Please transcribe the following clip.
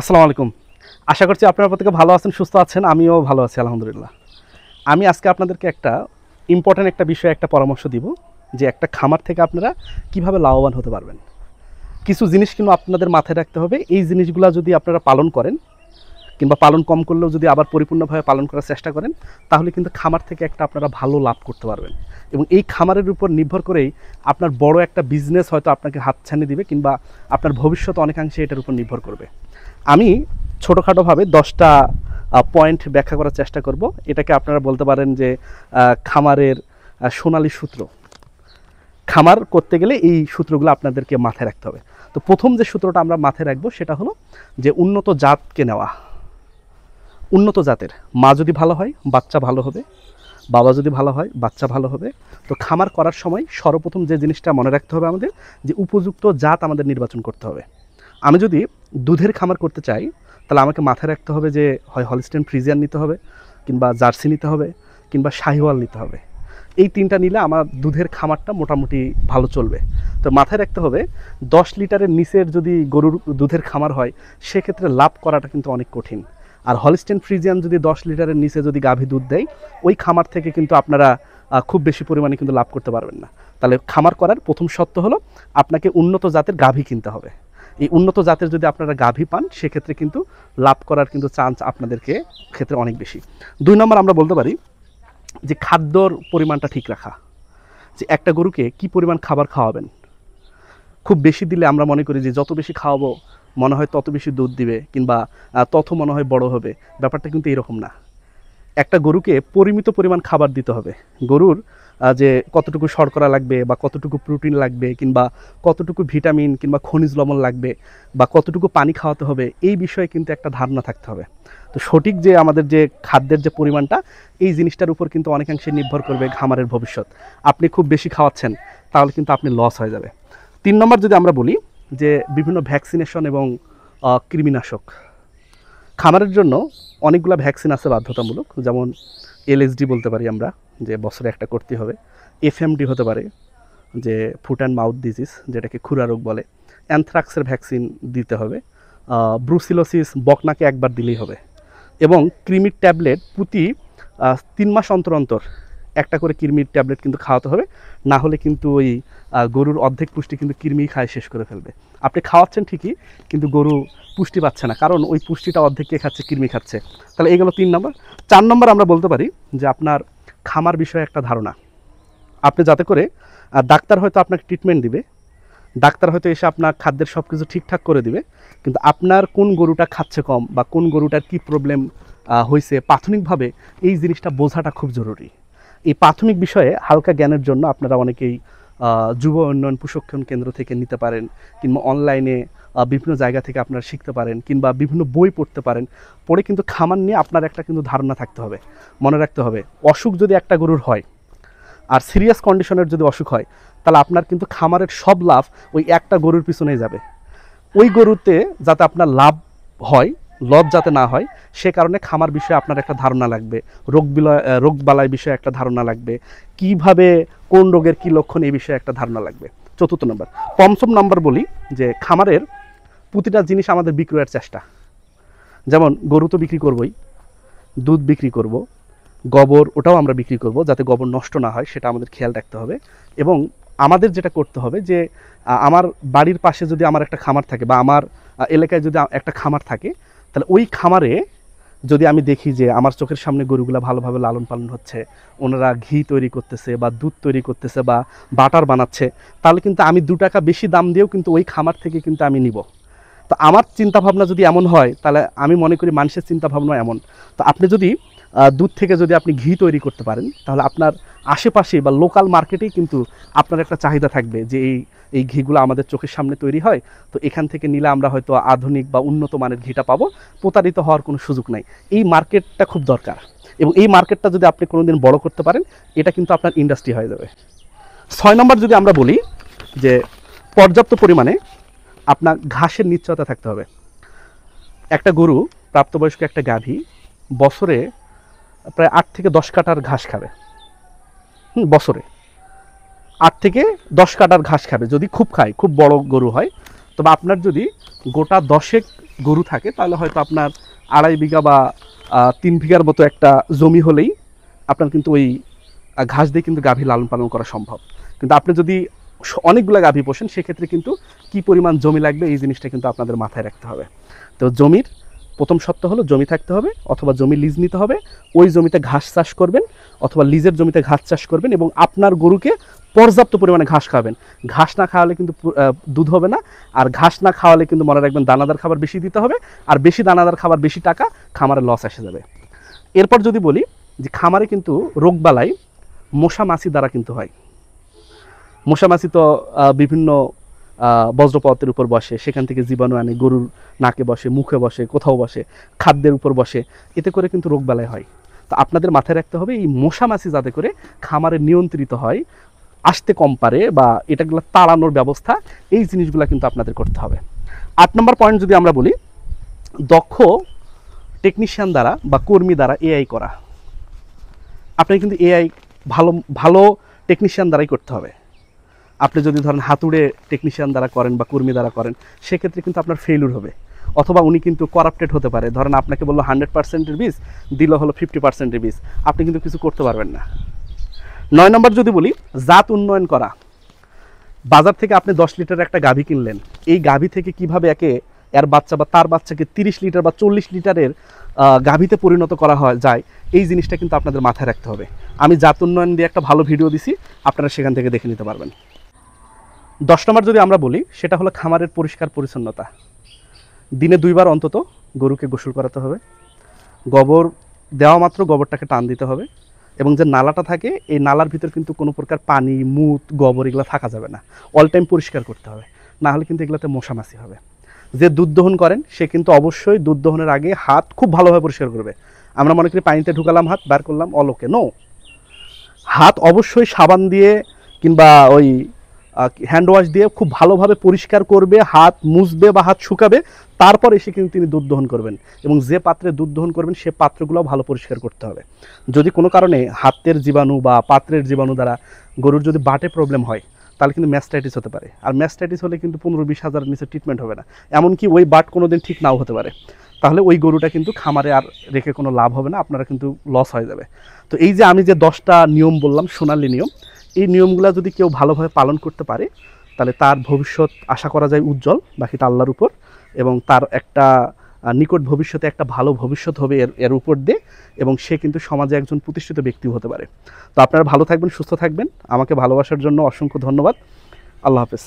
আসসালামু আলাইকুম। আশা করছি আপনারা প্রত্যেকে ভালো আছেন, সুস্থ আছেন। আমিও ভালো আছি আলহামদুলিল্লাহ। আমি আজকে আপনাদেরকে একটা ইম্পর্ট্যান্ট একটা বিষয়ে একটা পরামর্শ দিব যে একটা খামার থেকে আপনারা কিভাবে লাভবান হতে পারবেন। কিছু জিনিস কিন্তু আপনাদের মাথায় রাখতে হবে। এই জিনিসগুলো যদি আপনারা পালন করেন কিংবা পালন কম করলেও যদি আবার পরিপূর্ণভাবে পালন করার চেষ্টা করেন, তাহলে কিন্তু খামার থেকে একটা আপনারা ভালো লাভ করতে পারবেন। এবং এই খামারের উপর নির্ভর করেই আপনার বড় একটা বিজনেস হয়তো আপনাকে হাতছানি দিবে কিংবা আপনার ভবিষ্যৎ অনেকাংশে এটার উপর নির্ভর করবে। আমি ছোটোখাটোভাবে 10টা পয়েন্ট ব্যাখ্যা করার চেষ্টা করব। এটাকে আপনারা বলতে পারেন যে খামারের সোনালী সূত্র। খামার করতে গেলে এই সূত্রগুলো আপনাদেরকে মাথায় রাখতে হবে। তো প্রথম যে সূত্রটা আমরা মাথায় রাখবো সেটা হলো যে উন্নত জাতকে নেওয়া। উন্নত জাতের মা যদি ভালো হয় বাচ্চা ভালো হবে, বাবা যদি ভালো হয় বাচ্চা ভালো হবে। তো খামার করার সময় সর্বপ্রথম যে জিনিসটা মনে রাখতে হবে আমাদের, যে উপযুক্ত জাত আমাদের নির্বাচন করতে হবে। আমি যদি দুধের খামার করতে চাই, তাহলে আমাকে মাথায় রাখতে হবে যে হয় হলস্টেইন ফ্রিজিয়ান নিতে হবে, কিংবা জার্সি নিতে হবে, কিংবা শাহিওয়াল নিতে হবে। এই তিনটা নিলে আমার দুধের খামারটা মোটামুটি ভালো চলবে। তো মাথায় রাখতে হবে 10 লিটারের নিচের যদি গরুর দুধের খামার হয়, সেক্ষেত্রে লাভ করাটা কিন্তু অনেক কঠিন। আর হলস্টেইন ফ্রিজিয়ান যদি 10 লিটারের নিচে যদি গাভী দুধ দেয়, ওই খামার থেকে কিন্তু আপনারা খুব বেশি পরিমাণে কিন্তু লাভ করতে পারবেন না। তাহলে খামার করার প্রথম শর্ত হলো আপনাকে উন্নত জাতের গাভী কিনতে হবে। এই উন্নত জাতের যদি আপনারা গাভী পান, সেক্ষেত্রে কিন্তু লাভ করার কিন্তু চান্স আপনাদেরকে ক্ষেত্রে অনেক বেশি। 2 নম্বর আমরা বলতে পারি যে খাদ্যর পরিমাণটা ঠিক রাখা। যে একটা গরুকে কি পরিমাণ খাবার খাওয়াবেন। খুব বেশি দিলে আমরা মনে করি যে যত বেশি খাওয়াবো মনে হয় তত বেশি দুধ দিবে, কিংবা তত মনে হয় বড় হবে। ব্যাপারটা কিন্তু এরকম না। একটা গরুকে পরিমিত পরিমাণ খাবার দিতে হবে। গরুর যে কতটুকু শর্করা লাগবে, বা কতটুকু প্রোটিন লাগবে, কিংবা কতটুকু ভিটামিন কিংবা খনিজ লবণ লাগবে, বা কতটুকু পানি খাওয়াতে হবে, এই বিষয়ে কিন্তু একটা ধারণা থাকতে হবে। তো সঠিক যে আমাদের যে খাদ্যের যে পরিমাণটা, এই জিনিসটার উপর কিন্তু অনেকাংশে নির্ভর করবে খামারের ভবিষ্যৎ। আপনি খুব বেশি খাওয়াচ্ছেন, তাহলে কিন্তু আপনি লস হয়ে যাবে। 3 নম্বর যদি আমরা বলি যে বিভিন্ন ভ্যাকসিনেশন এবং কৃমিনাশক। খামারের জন্য অনেকগুলো ভ্যাকসিন আছে বাধ্যতামূলক, যেমন এলএসডি বলতে পারি আমরা, যে বছরে একটা করতে হবে। এফএমডি হতে পারে, যে ফুট অ্যান্ড মাউথ ডিজিজ, যেটাকে খুরা রোগ বলে। অ্যানথ্রাক্সের ভ্যাকসিন দিতে হবে। ব্রুসিলোসিস বকনাকে একবার দিলেই হবে। এবং কৃমির ট্যাবলেট প্রতি 3 মাস অন্তর অন্তর একটা করে কৃমির ট্যাবলেট কিন্তু খাওয়াতে হবে। না হলে কিন্তু ওই গরুর অর্ধেক পুষ্টি কিন্তু কৃমি খায় শেষ করে ফেলবে। আপনি খাওয়াচ্ছেন ঠিকই, কিন্তু গরু পুষ্টি পাচ্ছে না, কারণ ওই পুষ্টিটা অর্ধেক কে খাচ্ছে, কৃমি খাচ্ছে। তাহলে এই গেল 3 নম্বর। 4 নম্বর আমরা বলতে পারি যে আপনার খামার বিষয়ে একটা ধারণা। আপনি যাতে করে ডাক্তার হয়তো আপনাকে ট্রিটমেন্ট দিবে, ডাক্তার হয়তো এসে আপনার খাদ্যের সব কিছু ঠিকঠাক করে দিবে, কিন্তু আপনার কোন গরুটা খাচ্ছে কম, বা কোন গরুটার কী প্রবলেম হয়েছে প্রাথমিকভাবে, এই জিনিসটা বোঝাটা খুব জরুরি। এই প্রাথমিক বিষয়ে হালকা জ্ঞানের জন্য আপনারা অনেকেই যুব উন্নয়ন প্রশিক্ষণ কেন্দ্র থেকে নিতে পারেন, কিংবা অনলাইনে বিভিন্ন জায়গা থেকে আপনারা শিখতে পারেন, কিংবা বিভিন্ন বই পড়তে পারেন। পড়ে কিন্তু খামার নিয়ে আপনার একটা কিন্তু ধারণা থাকতে হবে। মনে রাখতে হবে, অসুখ যদি একটা গরুর হয়, আর সিরিয়াস কন্ডিশনের যদি অসুখ হয়, তাহলে আপনার কিন্তু খামারের সব লাভ ওই একটা গরুর পিছনেই যাবে। ওই গরুতে যাতে আপনার লাভ হয়, লস যাতে না হয়, সে কারণে খামার বিষয়ে আপনার একটা ধারণা লাগবে। রোগ বালাই বিষয়ে একটা ধারণা লাগবে, কিভাবে কোন রোগের কী লক্ষণ, এই বিষয়ে একটা ধারণা লাগবে। 4 নম্বর। 5ম নম্বর বলি যে খামারের প্রতিটা জিনিস আমাদের বিক্রয়ের চেষ্টা। যেমন গরু তো বিক্রি করবই, দুধ বিক্রি করব, গোবর ওটাও আমরা বিক্রি করব, যাতে গোবর নষ্ট না হয় সেটা আমাদের খেয়াল রাখতে হবে। এবং আমাদের যেটা করতে হবে যে আমার বাড়ির পাশে যদি আমার একটা খামার থাকে, বা আমার এলাকায় যদি একটা খামার থাকে, তাহলে ওই খামারে যদি আমি দেখি যে আমার চোখের সামনে গরুগুলো ভালোভাবে লালন পালন হচ্ছে, ওনারা ঘি তৈরি করতেছে, বা দুধ তৈরি করতেছে, বা বাটার বানাচ্ছে, তাহলে কিন্তু আমি 2 টাকা বেশি দাম দিয়েও কিন্তু ওই খামার থেকে কিন্তু আমি নিব। তো আমার চিন্তাভাবনা যদি এমন হয়, তাহলে আমি মনে করি মানুষের চিন্তাভাবনা এমন। তো আপনি যদি দুধ থেকে যদি আপনি ঘি তৈরি করতে পারেন, তাহলে আপনার আশেপাশে বা লোকাল মার্কেটেই কিন্তু আপনার একটা চাহিদা থাকবে যে এই ঘিগুলো আমাদের চোখের সামনে তৈরি হয়, তো এখান থেকে নিলে আমরা হয়তো আধুনিক বা উন্নত মানের ঘিটা পাবো, প্রতারিত হওয়ার কোনো সুযোগ নাই। এই মার্কেটটা খুব দরকার। এবং এই মার্কেটটা যদি আপনি কোনোদিন বড় করতে পারেন, এটা কিন্তু আপনার ইন্ডাস্ট্রি হয়ে যাবে। 6 নম্বর যদি আমরা বলি যে পর্যাপ্ত পরিমাণে আপনার ঘাসের নিশ্চয়তা থাকতে হবে। একটা গরু, প্রাপ্তবয়স্ক একটা গাভী বছরে প্রায় 8 থেকে 10 কাঠার ঘাস খাবে। বছরে 8 থেকে 10 কাঠার ঘাস খাবে, যদি খুব খায়, খুব বড় গরু হয়। তবে আপনার যদি গোটা 10 গরু থাকে তাহলে হয়তো আপনার 2.5 বিঘা বা 3 বিঘার মতো একটা জমি হলেই আপনার কিন্তু ওই ঘাস দিয়ে কিন্তু গাভী লালন পালন করা সম্ভব। কিন্তু আপনি যদি অনেকগুলো গাভী পোষেন সেক্ষেত্রে কিন্তু কী পরিমাণ জমি লাগবে এই জিনিসটা কিন্তু আপনাদের মাথায় রাখতে হবে। তো জমির প্রথম শর্ত হলো জমি থাকতে হবে, অথবা জমি লিজ নিতে হবে, ওই জমিতে ঘাস চাষ করবেন অথবা লিজের জমিতে ঘাস চাষ করবেন এবং আপনার গরুকে পর্যাপ্ত পরিমাণে ঘাস খাওয়াবেন। ঘাস না খাওয়ালে কিন্তু দুধ হবে না, আর ঘাস না খাওয়ালে কিন্তু মনে রাখবেন দানাদার খাবার বেশি দিতে হবে, আর বেশি দানাদার খাবার বেশি টাকা, খামারে লস এসে যাবে। এরপর যদি বলি যে খামারে কিন্তু রোগবালাই মশা মাছি দ্বারা কিন্তু হয়। মশা মাছি তো বিভিন্ন বজ্রপথের উপর বসে, সেখান থেকে জীবাণু আনে, গরুর নাকে বসে, মুখে বসে, কোথাও বসে, খাদ্যের উপর বসে, এতে করে কিন্তু রোগবালাই হয়। তো আপনাদের মাথায় রাখতে হবে এই মশা মাছি যাতে করে খামারে নিয়ন্ত্রিত হয়, আসতে কম পারে বা এটাগুলো তাড়ানোর ব্যবস্থা, এই জিনিসগুলো কিন্তু আপনাদের করতে হবে। 8 নম্বর পয়েন্ট যদি আমরা বলি, দক্ষ টেকনিশিয়ান দ্বারা বা কর্মী দ্বারা এআই করা। আপনি কিন্তু এআই ভালো ভালো টেকনিশিয়ান দ্বারাই করতে হবে। আপনি যদি ধরেন হাতুড়ে টেকনিশিয়ান দ্বারা করেন বা কর্মী দ্বারা করেন, সেক্ষেত্রে কিন্তু আপনার ফেইলুর হবে, অথবা উনি কিন্তু করাপ্টেড হতে পারে। ধরেন আপনাকে বললো 100%-এর বীজ, দিল হলো 50%-এর বীজ, আপনি কিন্তু কিছু করতে পারবেন না। 9 নম্বর যদি বলি, জাত উন্নয়ন করা। বাজার থেকে আপনি 10 লিটার একটা গাভী কিনলেন, এই গাভী থেকে কিভাবে এর বাচ্চা বা তার বাচ্চাকে 30 লিটার বা 40 লিটারের গাভীতে পরিণত করা যায়, এই জিনিসটা কিন্তু আপনাদের মাথায় রাখতে হবে। আমি জাত উন্নয়ন দিয়ে একটা ভালো ভিডিও দিছি, আপনারা সেখান থেকে দেখে নিতে পারবেন। 10 নম্বর যদি আমরা বলি, সেটা হলো খামারের পরিষ্কার পরিচ্ছন্নতা। দিনে 2 বার অন্তত গরুকে গোসল করাতে হবে, গোবর দেওয়া মাত্র গোবরটাকে টান দিতে হবে, এবং যে নালাটা থাকে এই নালার ভিতর কিন্তু কোনো প্রকার পানি, মুত, গোবর এগুলো থাকা যাবে না, অল টাইম পরিষ্কার করতে হবে, না হলে কিন্তু এগুলোতে মশামাছি হবে। যে দুধ দহন করেন সে কিন্তু অবশ্যই দুধ দহনের আগে হাত খুব ভালোভাবে পরিষ্কার করবে। আমরা মনে করি পানিতে ঢুকালাম হাত, বার করলাম, অলোকে নো, হাত অবশ্যই সাবান দিয়ে কিংবা ওই হ্যান্ড ওয়াশ দিয়ে খুব ভালোভাবে পরিষ্কার করবে, হাত মুছবে বা হাত শুকাবে, তারপর এসে কিন্তু তিনি দুধ দহন করবেন। এবং যে পাত্রে দুধ দহন করবেন সে পাত্রগুলোও ভালো পরিষ্কার করতে হবে। যদি কোনো কারণে হাতের জীবাণু বা পাত্রের জীবাণু দ্বারা গরুর যদি বাটে প্রবলেম হয়, তাহলে কিন্তু ম্যাস্টাইটিস হতে পারে। আর ম্যাস্টাইটিস হলে কিন্তু 15-20 হাজারের নিচে ট্রিটমেন্ট হবে না, এমনকি ওই বাট কোনো দিন ঠিক নাও হতে পারে। তাহলে ওই গরুটা কিন্তু খামারে আর রেখে কোনো লাভ হবে না, আপনারা কিন্তু লস হয়ে যাবে। তো এই যে আমি যে 10টা নিয়ম বললাম, সোনালী নিয়ম, এই নিয়মগুলো যদি কেউ ভালোভাবে পালন করতে পারে, তাহলে তার ভবিষ্যৎ আশা করা যায় উজ্জ্বল, বাকিটা আল্লাহর উপর, এবং তার একটা নিকট ভবিষ্যতে একটা ভালো ভবিষ্যৎ হবে এর উপর দিয়ে, এবং সে কিন্তু সমাজে একজন প্রতিষ্ঠিত ব্যক্তিও হতে পারে। তো আপনারা ভালো থাকবেন, সুস্থ থাকবেন। আমাকে ভালোবাসার জন্য অসংখ্য ধন্যবাদ। আল্লাহ হাফেজ।